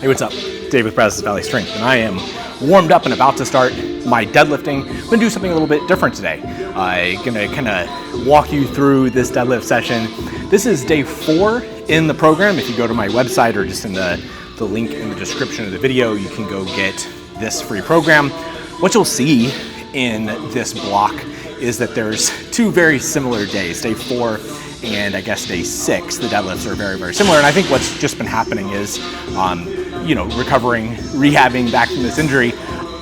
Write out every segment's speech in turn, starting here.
Hey, what's up? Dave with Brazos Valley Strength, and I am warmed up and about to start my deadlifting. I'm gonna do something a little bit different today. I'm gonna kind of walk you through this deadlift session. This is day 4 in the program. If you go to my website or just in the link in the description of the video, you can go get this free program. What you'll see in this block is that there's 2 very similar days, day 4 and I guess day 6. The deadlifts are very, very similar. And I think what's just been happening is, recovering, rehabbing back from this injury,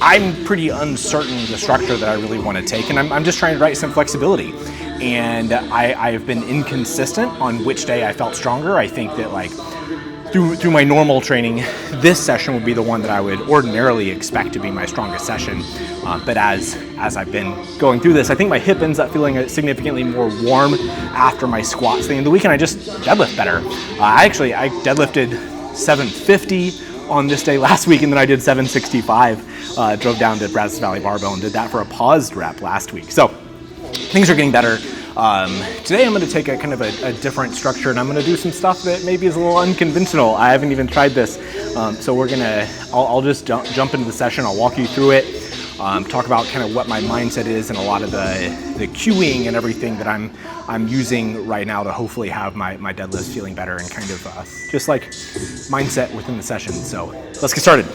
I'm pretty uncertain the structure that I really want to take. And I'm just trying to write some flexibility. And I've been inconsistent on which day I felt stronger. I think that through my normal training, this session would be the one that I would ordinarily expect to be my strongest session. But as I've been going through this, I think my hip ends up feeling significantly more warm after my squats. The end of the weekend, I just deadlift better. I deadlifted 750 on this day last week, and then I did 765. Drove down to Brazos Valley Barbell and did that for a paused rep last week. So things are getting better. Today I'm going to take a kind of a different structure, and I'm going to do some stuff that maybe is a little unconventional. I haven't even tried this. So I'll just jump into the session. I'll walk you through it, talk about kind of what my mindset is and a lot of the cueing and everything that I'm using right now to hopefully have my deadlifts feeling better and kind of just like mindset within the session. So let's get started.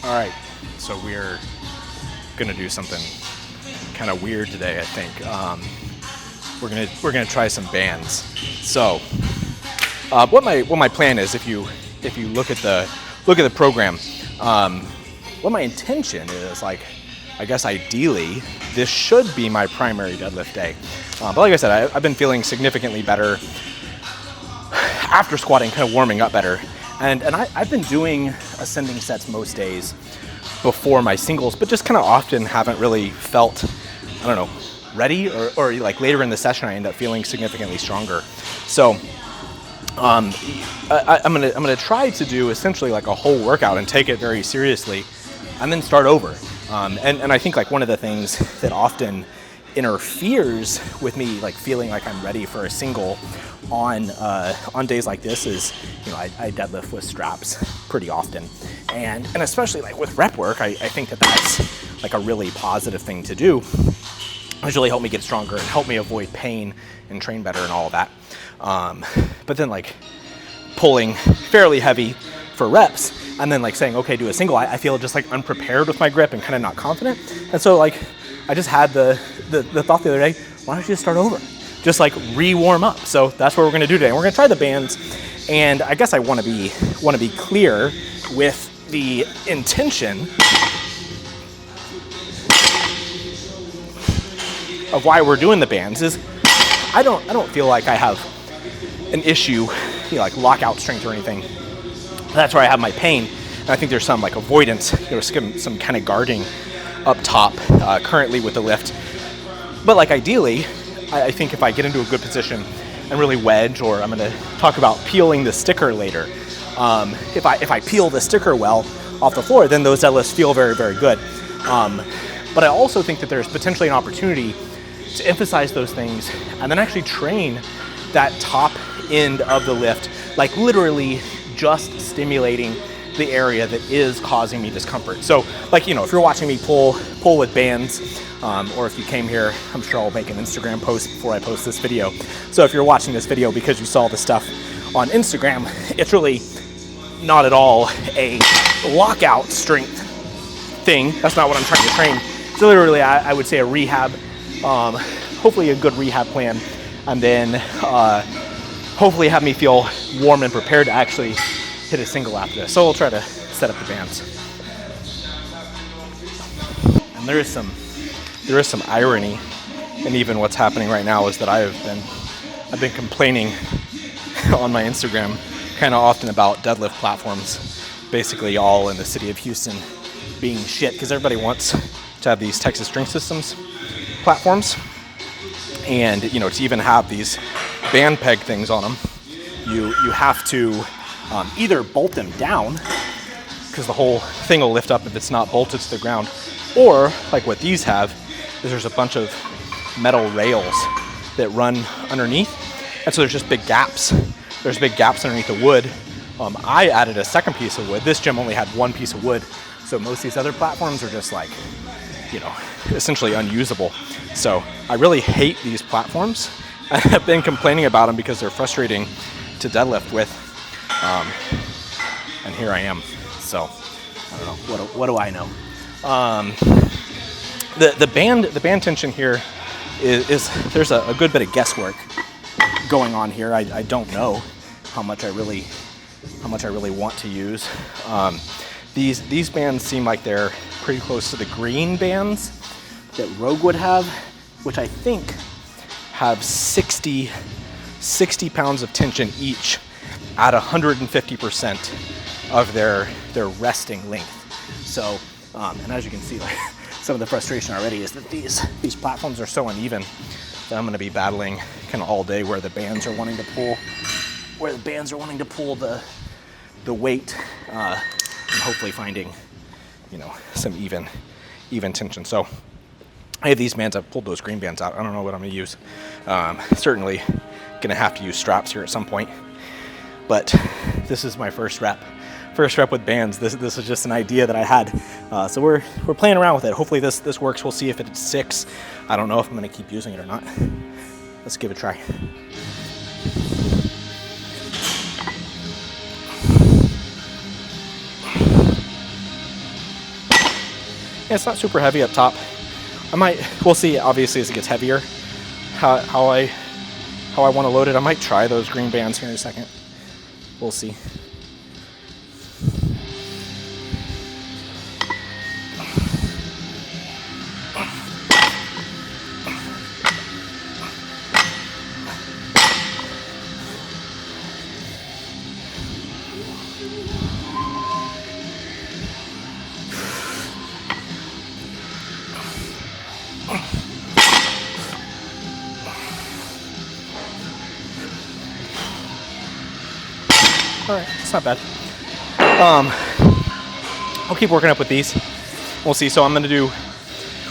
All right, so we're gonna do something kind of weird today, I think. We're gonna try some bands. So what my plan is, if you look at the program, what my intention is, I guess ideally this should be my primary deadlift day. But like I said, I've been feeling significantly better after squatting, kind of warming up better. And I've been doing ascending sets most days before my singles, but just kind of often haven't really felt, I don't know, ready, or like later in the session I end up feeling significantly stronger. So I'm gonna try to do essentially like a whole workout and take it very seriously, and then start over. And I think like one of the things that often interferes with me like feeling like I'm ready for a single on days like this is, I deadlift with straps pretty often, and especially like with rep work, I think that's like a really positive thing to do. It's really helped me get stronger and help me avoid pain and train better and all of that. But then like pulling fairly heavy for reps and then like saying, okay, do a single, I feel just like unprepared with my grip and kind of not confident. And so like I just had the thought the other day, why don't you just start over? Just like re-warm up. So that's what we're gonna do today. We're gonna try the bands, and I guess I wanna be clear with the intention of why we're doing the bands is I don't feel like I have an issue, like lockout strength or anything. That's where I have my pain. And I think there's some like avoidance, some kind of guarding up top currently with the lift. But like ideally, I think if I get into a good position and really wedge, or I'm gonna talk about peeling the sticker later. If I peel the sticker well off the floor, then those deadlifts feel very, very good. But I also think that there's potentially an opportunity to emphasize those things and then actually train that top end of the lift, like literally just stimulating the area that is causing me discomfort. So like, if you're watching me pull with bands, or if you came here, I'm sure I'll make an Instagram post before I post this video. So if you're watching this video because you saw the stuff on Instagram, it's really not at all a lockout strength thing. That's not what I'm trying to train. So literally, I would say a rehab, hopefully a good rehab plan, and then hopefully have me feel warm and prepared to actually hit a single after this. So we'll try to set up the bands. And there is some irony in even what's happening right now, is that I've been complaining on my Instagram kind of often about deadlift platforms, basically all in the city of Houston being shit, because everybody wants to have these Texas Strength Systems platforms, and to even have these band peg things on them, you have to either bolt them down, because the whole thing will lift up if it's not bolted to the ground, or like what these have is there's a bunch of metal rails that run underneath, and so there's just big gaps there's big gaps underneath the wood. I added a second piece of wood. This gym only had one piece of wood, so most of these other platforms are just like, you know, essentially unusable. So I really hate these platforms. I've been complaining about them because they're frustrating to deadlift with, and here I am. So I don't know, what do I know? The band tension here is there's a good bit of guesswork going on here. I don't know how much I really want to use. These bands seem like they're pretty close to the green bands that Rogue would have, which I think have 60 pounds of tension each at 150% of their resting length. So, and as you can see, like, some of the frustration already is that these platforms are so uneven that I'm going to be battling kind of all day where the bands are wanting to pull the weight, and hopefully finding, you know, some even tension. So I have these bands. I've pulled those green bands out. I don't know what I'm going to use. Certainly going to have to use straps here at some point. But this is my first rep with bands. This is just an idea that I had. So we're playing around with it. Hopefully this works. We'll see if it sticks. I don't know if I'm going to keep using it or not. Let's give it a try. Yeah, it's not super heavy up top. We'll see obviously as it gets heavier how I want to load it. I might try those green bands here in a second. We'll see. All right, it's not bad. I'll keep working up with these. We'll see. So I'm going to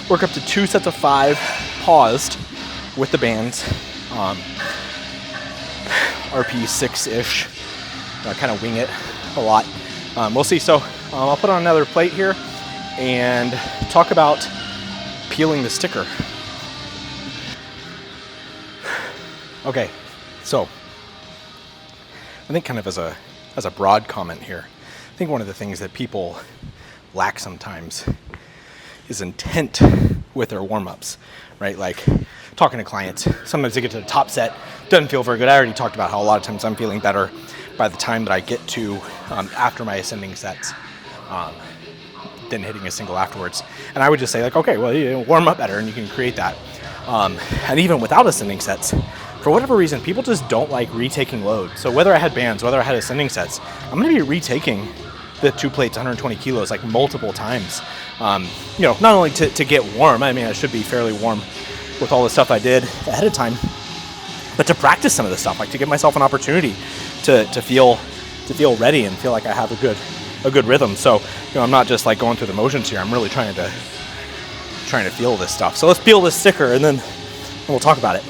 work up to 2 sets of 5 paused with the bands. RP 6-ish. Kind of wing it a lot. We'll see. So I'll put on another plate here and talk about peeling the sticker. Okay, so I think kind of as a broad comment here, I think one of the things that people lack sometimes is intent with their warm-ups, right? Like talking to clients, sometimes they get to the top set, doesn't feel very good. I already talked about how a lot of times I'm feeling better by the time that I get to after my ascending sets than hitting a single afterwards. And I would just say like, okay, well, you warm up better and you can create that. And even without ascending sets, for whatever reason, people just don't like retaking load. So whether I had bands, whether I had ascending sets, I'm going to be retaking the 2 plates, 120 kilos, like multiple times. You know, not only to get warm. I mean, I should be fairly warm with all the stuff I did ahead of time, but to practice some of the stuff, like to give myself an opportunity to feel ready and feel like I have a good rhythm. So, you know, I'm not just like going through the motions here. I'm really trying to feel this stuff. So let's peel this sticker and then we'll talk about it.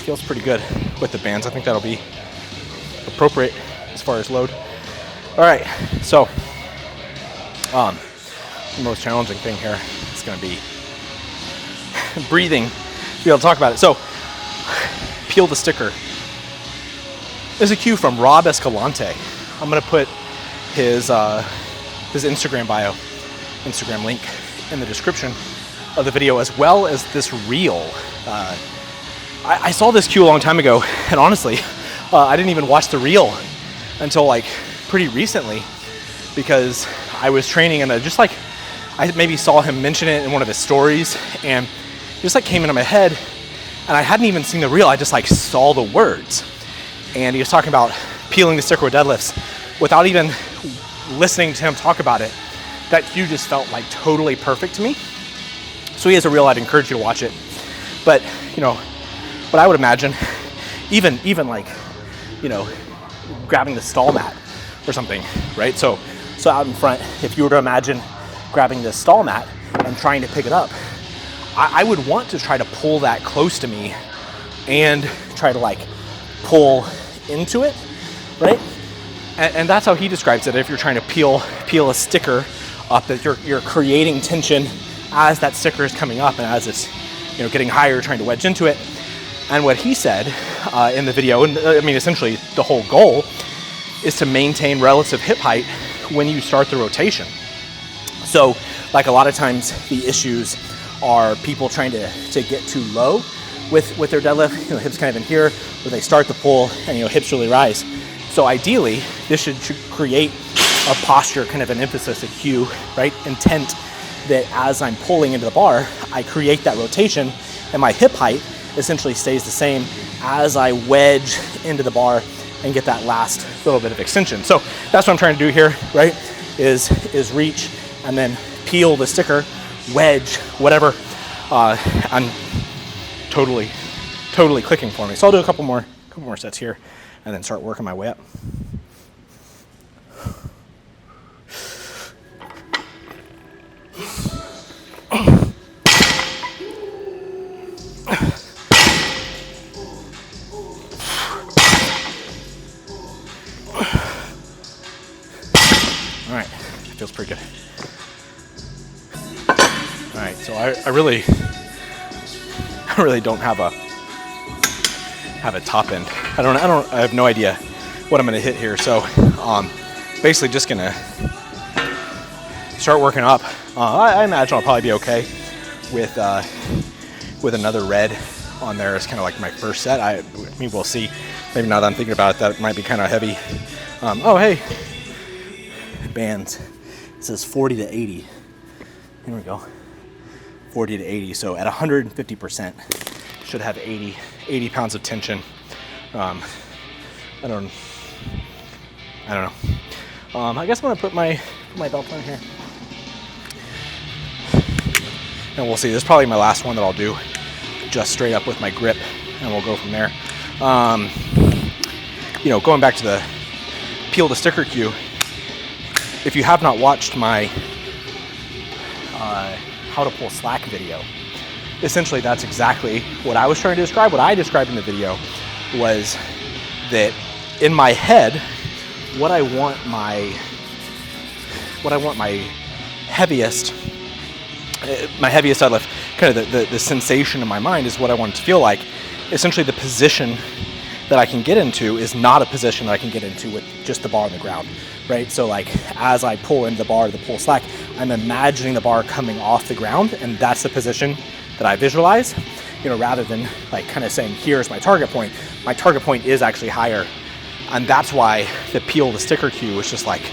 Feels pretty good with the bands. I think that'll be appropriate as far as load. All right, so the most challenging thing here is going to be breathing to be able to talk about it. So peel the sticker. There's a cue from Rob Escalante. I'm going to put his Instagram link in the description of the video, as well as this reel. I saw this cue a long time ago, and honestly, I didn't even watch the reel until like pretty recently, because I was training and I maybe saw him mention it in one of his stories, and it just like came into my head, and I hadn't even seen the reel. I just like saw the words, and he was talking about peeling the sticker with deadlifts without even listening to him talk about it. That cue just felt like totally perfect to me. So he has a reel. I'd encourage you to watch it. But, you know, what I would imagine, even like, you know, grabbing the stall mat or something, right? So out in front, if you were to imagine grabbing this stall mat and trying to pick it up, I would want to try to pull that close to me and try to like pull into it, right? And that's how he describes it. If you're trying to peel a sticker up, that you're creating tension as that sticker is coming up, and as it's, you know, getting higher, trying to wedge into it. And what he said in the video, and I mean, essentially the whole goal is to maintain relative hip height when you start the rotation. So, like a lot of times the issues are people trying to get too low with their deadlift, you know, hips kind of in here, where they start the pull and, you know, hips really rise. So ideally, this should create a posture, kind of an emphasis, a cue, right? Intent that as I'm pulling into the bar, I create that rotation and my hip height essentially stays the same as I wedge into the bar and get that last little bit of extension. So that's what I'm trying to do here, right? Is reach and then peel the sticker, wedge, whatever. I'm totally clicking for me. So I'll do a couple more sets here and then start working my way up. All right, feels pretty good. All right, so I really don't have a top end. I have no idea what I'm gonna hit here. So basically just gonna start working up. I imagine I'll probably be okay with another red on there as kind of like my first set. I mean, we'll see. Maybe now that I'm thinking about it, that might be kind of heavy. Oh, hey, bands. It says 40 to 80. Here we go. 40 to 80. So at 150%, should have 80 pounds of tension. I don't know. I guess I'm gonna put my belt on here, and we'll see. This is probably my last one that I'll do, just straight up with my grip, and we'll go from there. You know, going back to the peel the sticker cue. If you have not watched my how to pull slack video, essentially that's exactly what I was trying to describe. What I described in the video was that in my head, what I want my heaviest deadlift, kind of the sensation in my mind is what I want it to feel like. Essentially the position that I can get into is not a position that I can get into with just the bar on the ground, right? So like as I pull into the bar, the pull slack, I'm imagining the bar coming off the ground, and that's the position that I visualize, you know, rather than like kind of saying, here's my target point. My target point is actually higher. And that's why the peel the sticker cue is just like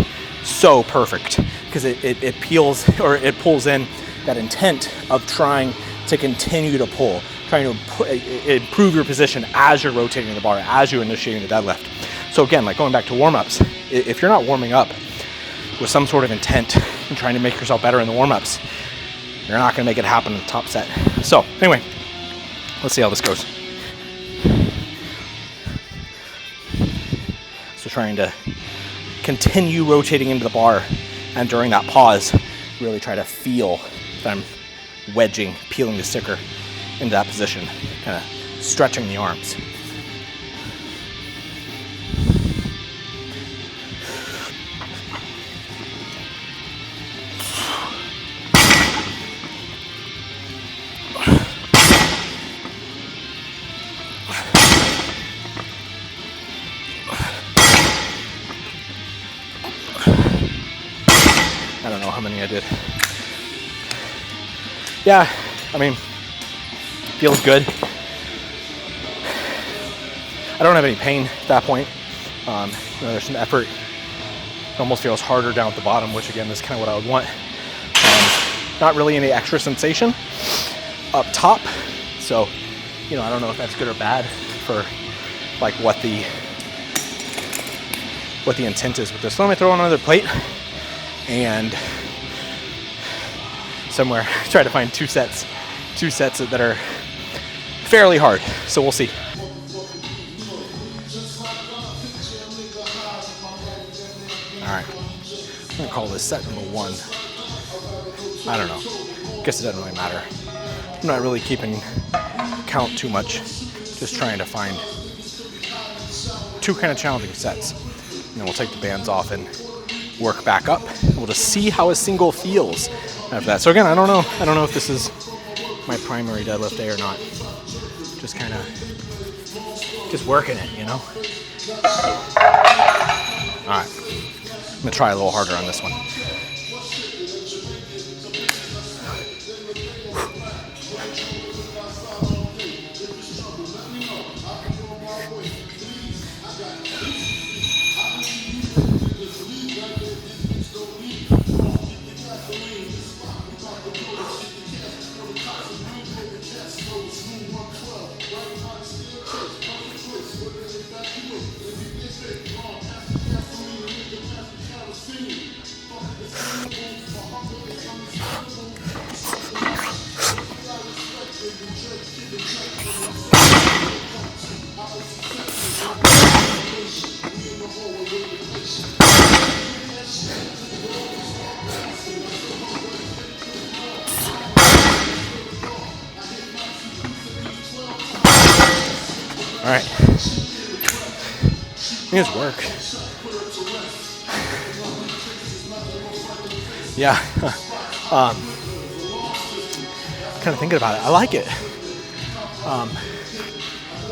so perfect, because it peels, or it pulls in that intent of trying to continue to pull, trying to improve your position as you're rotating the bar, as you're initiating the deadlift. So again, like going back to warm-ups, if you're not warming up with some sort of intent and trying to make yourself better in the warm-ups, you're not gonna make it happen in the top set. So anyway, let's see how this goes. So trying to continue rotating into the bar, and during that pause, really try to feel that I'm wedging, peeling the sticker into that position, kind of stretching the arms. I don't know how many I did. Yeah, I mean, feels good. I don't have any pain at that point. You know, there's some effort. It almost feels harder down at the bottom, which again is kind of what I would want. Not really any extra sensation up top. So, you know, I don't know if that's good or bad for like what the intent is with this. So let me throw on another plate and somewhere try to find two sets that are fairly hard. So we'll see. All right, I'm gonna call this set number 1. I don't know. Guess it doesn't really matter. I'm not really keeping count too much. Just trying to find 2 kind of challenging sets. And then we'll take the bands off and work back up. We'll just see how a single feels after that. So again, I don't know if this is my primary deadlift day or not. Just kind of just working it, you know? All right, I'm gonna try a little harder on this one. All right, here's work. Yeah, kind of thinking about it. I like it.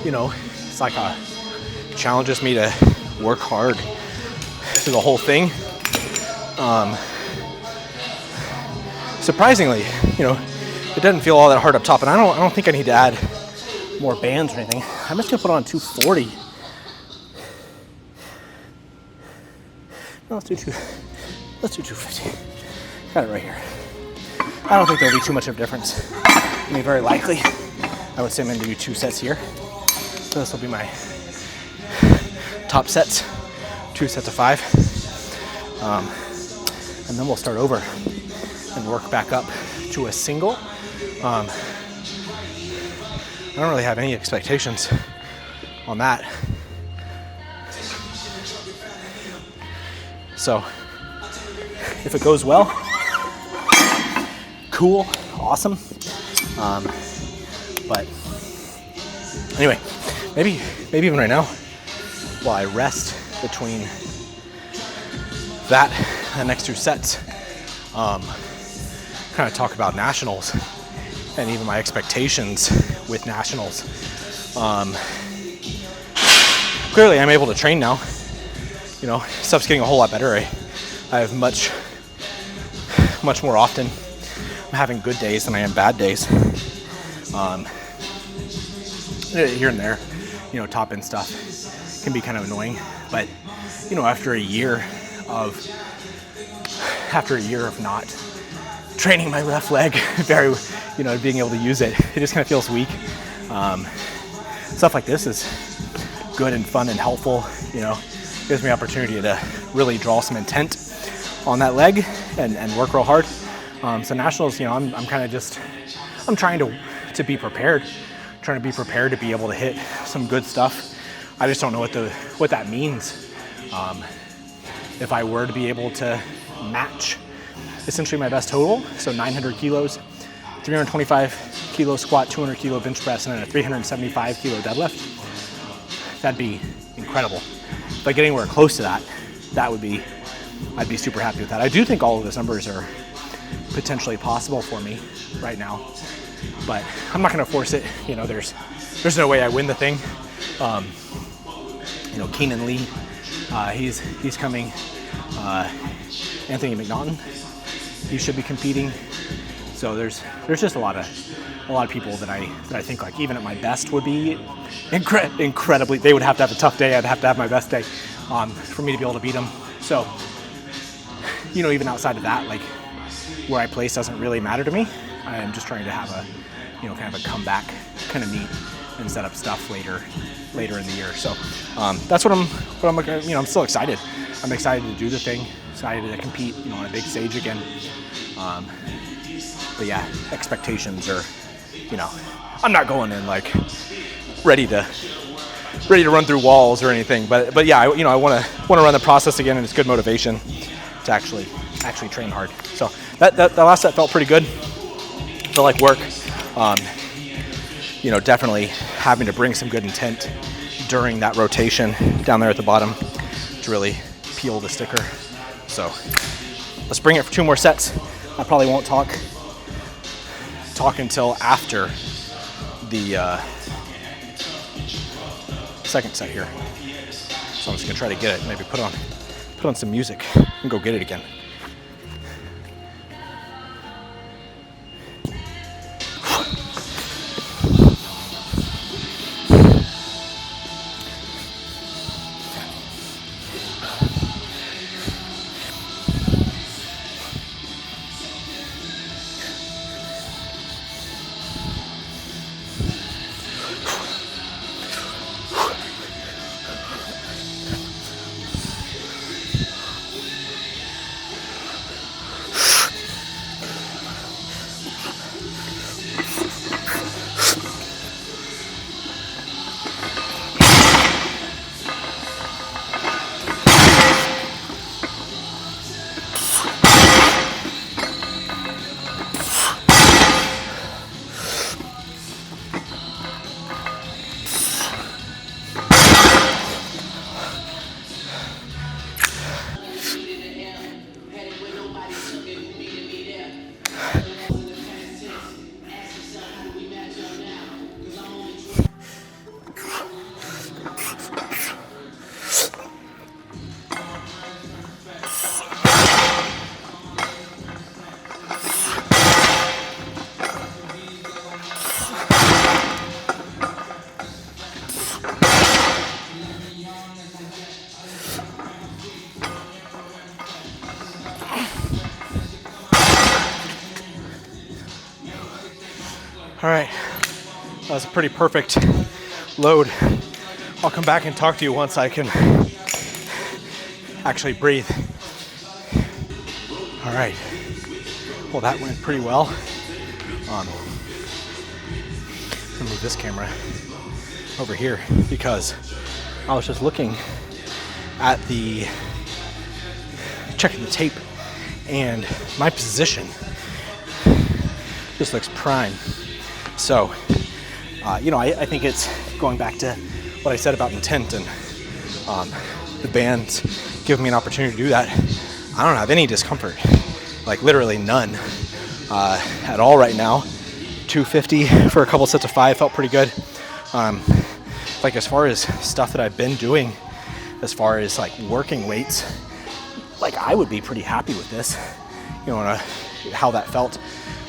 You know, it's like challenges me to work hard through the whole thing. Surprisingly, you know, it doesn't feel all that hard up top, and I don't think I need to add more bands or anything. I'm just gonna put on 240. No, let's do 250. Got it right here. I don't think there'll be too much of a difference. I mean, very likely, I would say I'm gonna do 2 sets here. So this will be my top sets, 2 sets of 5. And then we'll start over and work back up to a single. I don't really have any expectations on that. So if it goes well, cool, awesome. But anyway, maybe even right now, while I rest between that and the next 2 sets, kind of talk about nationals and even my expectations with nationals. Clearly I'm able to train now. You know, stuff's getting a whole lot better. I have much more often. I'm having good days than I am bad days. Here and there, you know, top end stuff can be kind of annoying, but you know, after a year of not training my left leg, you know, being able to use it, it just kind of feels weak. Stuff like this is good and fun and helpful, you know, gives me opportunity to really draw some intent on that leg and work real hard. So nationals, you know, I'm kind of just, I'm trying to be prepared, trying to be prepared to be able to hit some good stuff. I just don't know what that means. If I were to be able to match essentially my best total, so 900 kilos, 325 kilo squat, 200 kilo bench press, and then a 375 kilo deadlift, that'd be incredible. If I get anywhere close to that, I'd be super happy with that. I do think all of those numbers are potentially possible for me right now, but I'm not gonna force it. You know, there's no way I win the thing. You know, Keenan Lee, he's coming. Anthony McNaughton, he should be competing. So there's just a lot of people that I think, like, even at my best would be incredibly. They would have to have a tough day. I'd have to have my best day for me to be able to beat them. So, you know, even outside of that, like, where I place doesn't really matter to me. I'm just trying to have a, you know, kind of a comeback kind of meet and set up stuff later in the year. So that's what I'm, you know, I'm still excited. I'm excited to do the thing, excited to compete, you know, on a big stage again. But yeah, expectations are, you know, I'm not going in like ready to run through walls or anything. But yeah, I want to run the process again, and it's good motivation to actually train hard. So that last set felt pretty good. Felt like work. Definitely having to bring some good intent during that rotation down there at the bottom to really peel the sticker. So let's bring it for 2 more sets. I probably won't talk until after the second set here. So I'm just gonna try to get it, maybe put on some music and go get it again. All right, that was a pretty perfect load. I'll come back and talk to you once I can actually breathe. All right, well, that went pretty well. I'm gonna move this camera over here because I was just looking at checking the tape, and my position just looks prime. So, I think it's going back to what I said about intent, and the band's giving me an opportunity to do that. I don't have any discomfort, like literally none at all right now. 250 for a couple sets of 5 felt pretty good. Like as far as stuff that I've been doing, as far as like working weights, like I would be pretty happy with this, how that felt.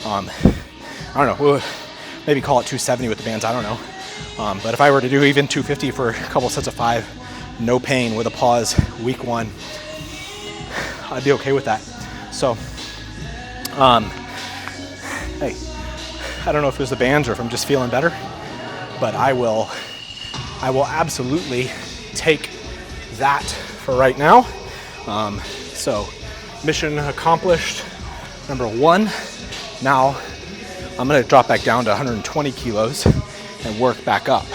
I don't know, maybe call it 270 with the bands, I don't know. But if I were to do even 250 for a couple sets of 5, no pain with a pause, week 1, I'd be okay with that. So, hey, I don't know if it was the bands or if I'm just feeling better, but I will absolutely take that for right now. So mission accomplished, number 1. Now I'm gonna drop back down to 120 kilos and work back up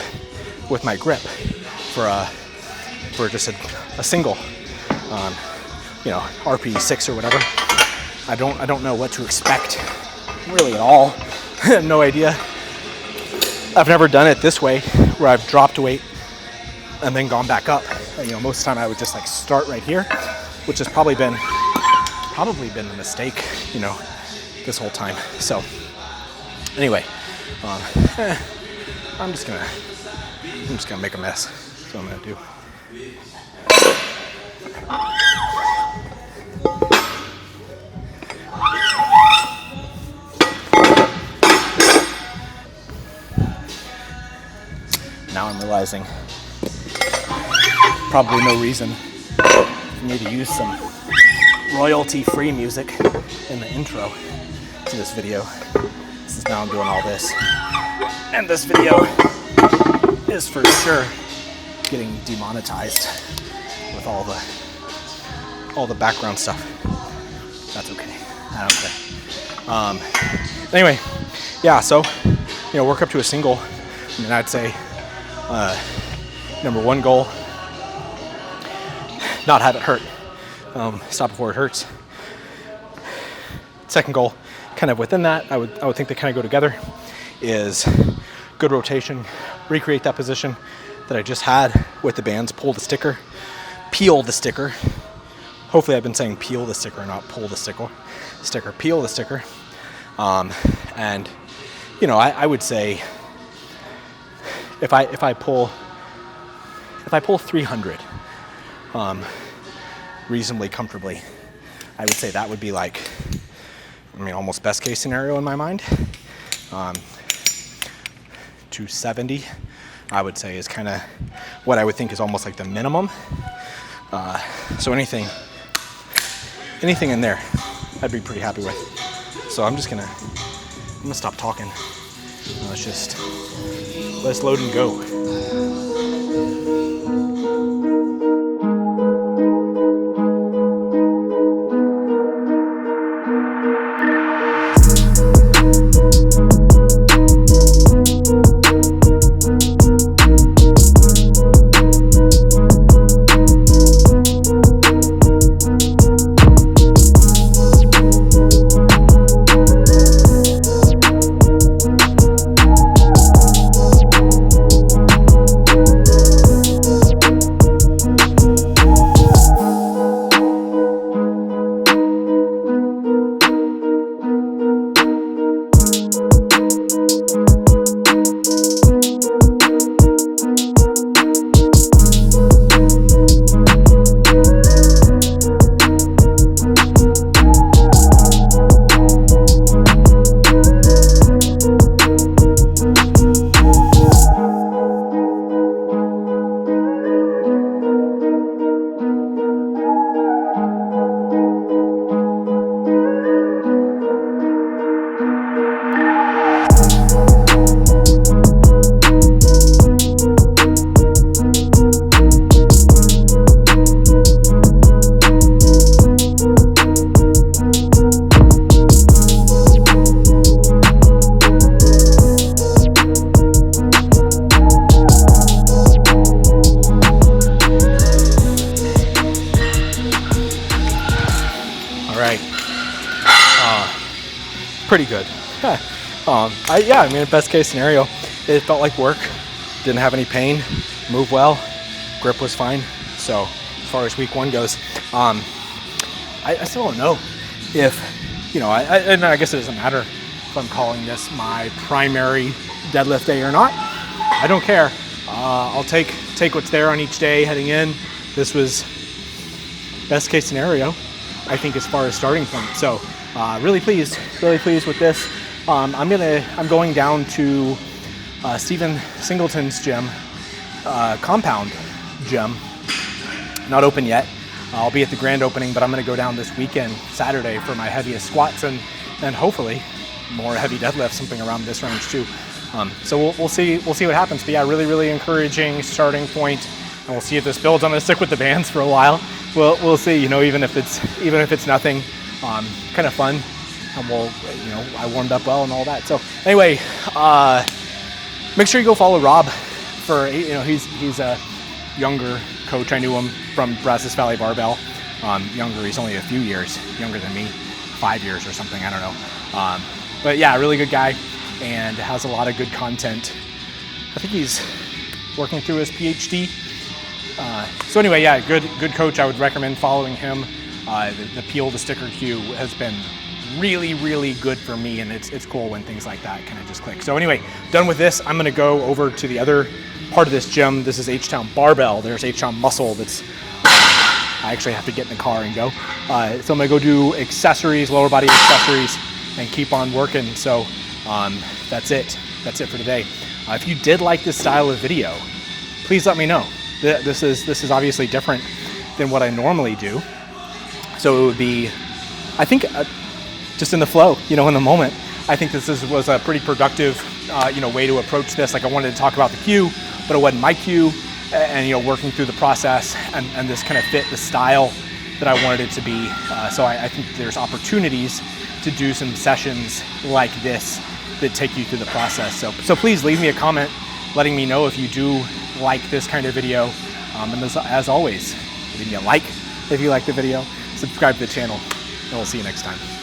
with my grip for just a single, RP6 or whatever. I don't know what to expect really at all. I have no idea. I've never done it this way where I've dropped weight and then gone back up. Most of the time I would just like start right here, which has probably been the mistake, this whole time. So anyway, I'm just gonna make a mess. That's what I'm gonna do. Now I'm realizing probably no reason for me to use some royalty-free music in the intro to this video, since now I'm doing all this. And this video is for sure getting demonetized with all the background stuff. That's okay. I don't care. Anyway, yeah, so, work up to a single. I mean, I'd say number one goal, not have it hurt. Stop before it hurts. Second goal, kind of within that, I would think they kind of go together, is good rotation, recreate that position that I just had with the bands, pull the sticker, peel the sticker. Hopefully I've been saying peel the sticker, not pull the sticker, peel the sticker. And I would say if I pull 300 reasonably comfortably, I would say that would be like, almost best case scenario in my mind. 270, I would say, is kind of what I would think is almost like the minimum. So anything in there, I'd be pretty happy with. So I'm gonna stop talking. Let's load and go. Pretty good. Best case scenario, it felt like work. Didn't have any pain. Moved well. Grip was fine. So as far as week one goes, I still don't know if, I guess it doesn't matter if I'm calling this my primary deadlift day or not. I don't care. I'll take what's there on each day heading in. This was best case scenario, I think, as far as starting point. So really pleased with this. I'm going down to Stephen Singleton's gym, compound gym, not open yet. I'll be at the grand opening, but I'm going to go down this weekend, Saturday, for my heaviest squats and hopefully more heavy deadlifts, something around this range too. So we'll see what happens. But yeah, really encouraging starting point, and we'll see if this builds. I'm going to stick with the bands for a while. We'll see. Even if it's nothing, kind of fun, and I warmed up well and all that. So anyway, make sure you go follow Rob for he's a younger coach. I knew him from Brazos Valley Barbell. Younger, he's only a few years younger than me, 5 years or something, I don't know. But yeah, really good guy and has a lot of good content. I think he's working through his PhD. So anyway, yeah, good coach. I would recommend following him. The peel the sticker cue has been really good for me, and it's cool when things like that kind of just click. So anyway, done with this. I'm gonna go over to the other part of this gym. This is H-Town Barbell. There's H-Town Muscle. I actually have to get in the car and go. So I'm gonna go do accessories, lower body accessories, and keep on working. So that's it for today. If you did like this style of video, please let me know. This is obviously different than what I normally do. So it would be, I think, just in the flow, in the moment. I think this was a pretty productive, way to approach this. Like, I wanted to talk about the cue, but it wasn't my cue, and working through the process, and this kind of fit the style that I wanted it to be. So I think there's opportunities to do some sessions like this that take you through the process. So please leave me a comment letting me know if you do like this kind of video. And as always, leave me a like if you like the video, subscribe to the channel, and we'll see you next time.